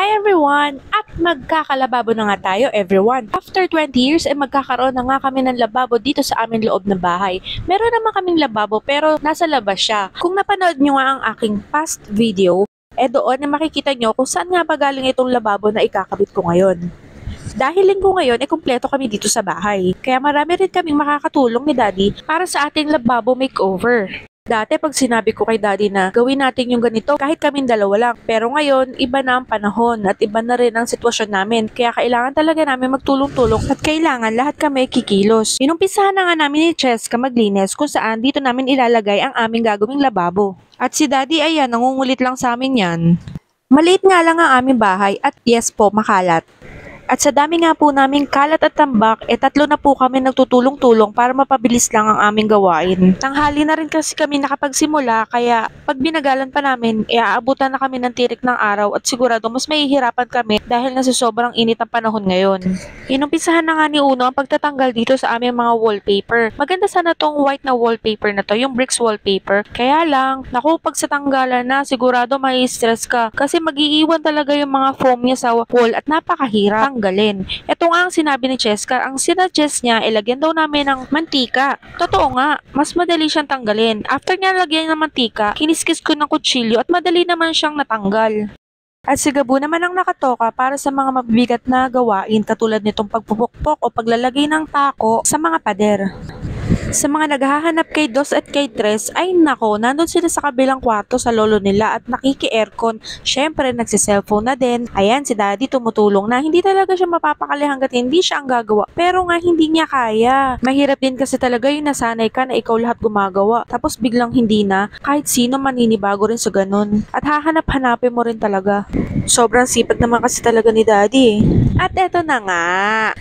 Hi everyone! At magkakalababo na nga tayo everyone. After 20 years magkakaroon na nga kami ng lababo dito sa aming loob ng bahay. Meron naman kaming lababo pero nasa labas siya. Kung napanood nyo nga ang aking past video, doon na makikita nyo kung saan nga ba galing itong lababo na ikakabit ko ngayon. Dahil linggo ngayon, kumpleto kami dito sa bahay. Kaya marami rin kaming makakatulong ni Daddy para sa ating lababo makeover. Dati pag sinabi ko kay Daddy na gawin natin yung ganito kahit kaming dalawa lang. Pero ngayon, iba na ang panahon at iba na rin ang sitwasyon namin. Kaya kailangan talaga namin magtulong-tulong at kailangan lahat kami kikilos. Inumpisahan na nga namin ni Cheska maglinis kung saan dito namin ilalagay ang aming gagawing lababo. At si Daddy ayan, nangungulit lang sa amin yan. Maliit nga lang ang aming bahay at yes po, makalat. At sa dami nga po naming kalat at tambak, tatlo na po kami nagtutulong-tulong para mapabilis lang ang aming gawain. Tanghali na rin kasi kami nakapagsimula, kaya pag binagalan pa namin, aabutan na kami ng tirik ng araw at sigurado mas mahihirapan kami dahil nasa sobrang init ang panahon ngayon. Inumpisahan na nga ni Uno ang pagtatanggal dito sa aming mga wallpaper. Maganda sana tong white na wallpaper na to, yung bricks wallpaper. Kaya lang, naku, pag sa tanggalan na, sigurado may stress ka kasi mag-iiwan talaga yung mga foam niya sa wall at napakahirap tanggalin. Ito nga ang sinabi ni Cheska, ang sinuggest niya, ilagyan daw namin ng mantika. Totoo nga, mas madali siyang tanggalin. After niya lagyan ng mantika, kiniskis ko ng kutsilyo at madali naman siyang natanggal. At si Gabo naman ang nakatoka para sa mga mabibigat na gawain katulad nitong pagpupukpok o paglalagay ng tako sa mga pader. Sa mga naghahanap kay Dos at kay Tres, ay nako, nandun sila sa kabilang kwarto sa lolo nila at nakiki-aircon. Syempre, nagsi-cellphone na din. Ayan, si Daddy tumutulong na. Hindi talaga siya mapapakali hanggat hindi siya ang gagawa. Pero nga, hindi niya kaya. Mahirap din kasi talaga yung nasanay ka na ikaw lahat gumagawa. Tapos biglang hindi na, kahit sino maninibago rin sa ganun. At hahanap-hanapin mo rin talaga. Sobrang sipag naman kasi talaga ni Daddy. At eto na nga.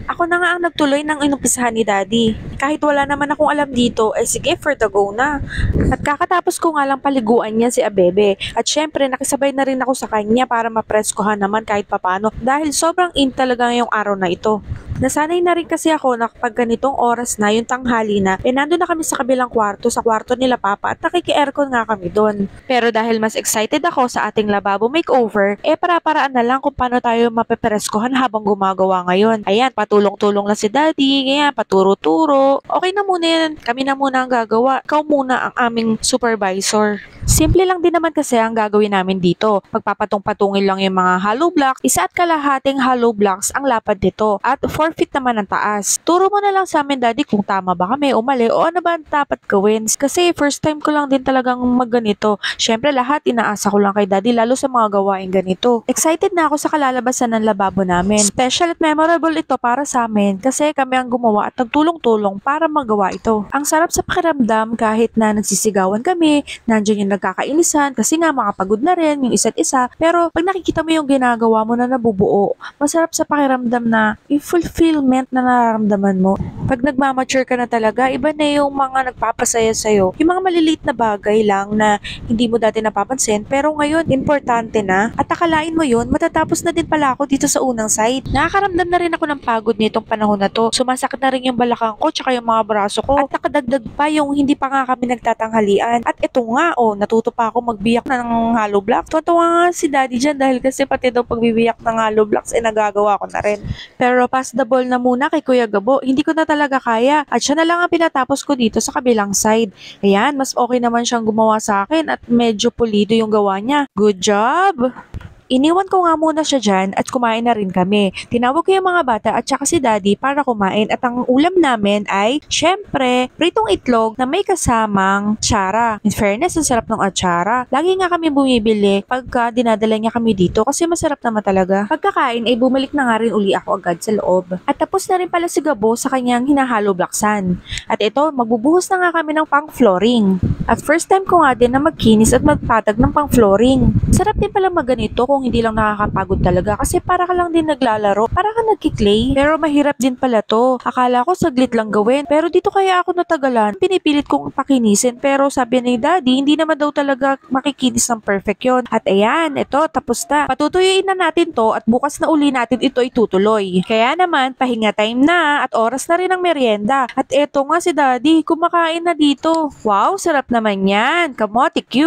Ako na nga ang nagtuloy ng inumpisahan ni Daddy. Kahit wala naman akong alam dito, sige, for the go na. At kakatapos ko nga lang paliguan niya si Abebe. At syempre, nakisabay na rin ako sa kanya para mapreskohan naman kahit papano. Dahil sobrang in talaga ngayong araw na ito. Nasanay na rin kasi ako na kapag ganitong oras na, yung tanghali na, nandun na kami sa kabilang kwarto, sa kwarto nila Papa at nakiki-aircon nga kami doon. Pero dahil mas excited ako sa ating lababo makeover, para-paraan na lang kung paano tayo mapepereskohan habang gumagawa ngayon. Ayan, patulong-tulong lang si Daddy, ayan, paturo-turo. Okay na muna yan, kami na muna ang gagawa. Ikaw muna ang aming supervisor. Simple lang din naman kasi ang gagawin namin dito. Pagpapatong-patungin lang yung mga hollow blocks, isa at kalahating hollow blocks ang lapad nito at 4 feet naman ang taas. Turo mo na lang sa amin, Daddy, kung tama ba kami o mali o ano ba ang dapat gawin. Kasi first time ko lang din talagang magganito. Syempre lahat inaasa ko lang kay Daddy lalo sa mga gawain ganito. Excited na ako sa kalalabasan ng lababo namin. Special at memorable ito para sa amin kasi kami ang gumawa at nagtulong-tulong para magawa ito. Ang sarap sa pakiramdam kahit na nagsisigawan kami, nandiyan yung nagkakainisan kasi nga makapagod na rin yung isa't isa. Pero pag nakikita mo yung ginagawa mo na nabubuo, masarap sa pakiramdam na yung fulfillment na nararamdaman mo. Pag nagmamature ka na talaga, iba na yung mga nagpapasaya sa'yo. Yung mga maliliit na bagay lang na hindi mo dati napapansin, pero ngayon, importante na. At akalain mo yun, matatapos na din pala ako dito sa unang site. Nakakaramdam na rin ako ng pagod nitong panahon na to. Sumasakit na rin yung balakang ko, tsaka yung mga braso ko. At nakadagdag pa yung hindi pa nga kami nagtatanghalian. At ito nga, natuto pa ako magbiyak ng hollow block. Tuwa nga si Daddy dyan dahil kasi pati daw pagbibiyak ng hollow blocks nagagawa ko na rin. Pero pass the ball na muna kay Kuya Gabo. Hindi ko na talaga kaya. At siya na lang ang pinatapos ko dito sa kabilang side. Ayan, mas okay naman siyang gumawa sa akin at medyo pulido yung gawa niya. Good job! Iniwan ko nga muna siya dyan at kumain na rin kami. Tinawag ko yung mga bata at saka si Daddy para kumain at ang ulam namin ay, syempre, pritong itlog na may kasamang atsara. In fairness, ang sarap ng atsara. Lagi nga kami bumibili pagka dinadala niya kami dito kasi masarap naman talaga. Pagkakain ay bumalik na nga rin uli ako agad sa loob. At tapos na rin pala si Gabo sa kanyang hinahalo blaksan. At ito, magbubuhos na nga kami ng pang-flooring. At first time ko nga din na magkinis at magpatag ng pang-flooring. Sarap din pala maganito kung hindi lang nakakapagod talaga kasi para ka lang din naglalaro, para ka nagki-clay. Pero mahirap din pala to. Akala ko saglit lang gawin. Pero dito kaya ako natagalan. Pinipilit kong pakinisin pero sabi ni Daddy, hindi naman daw talaga makikinis ng perfect yon. At ayan, ito, tapos na. Patutuyuin na natin to at bukas na uli natin ito itutuloy. Kaya naman, pahinga time na at oras na rin ang merienda. At eto nga si Daddy, kumakain na dito. Wow, sarap naman yan. Kamote Q.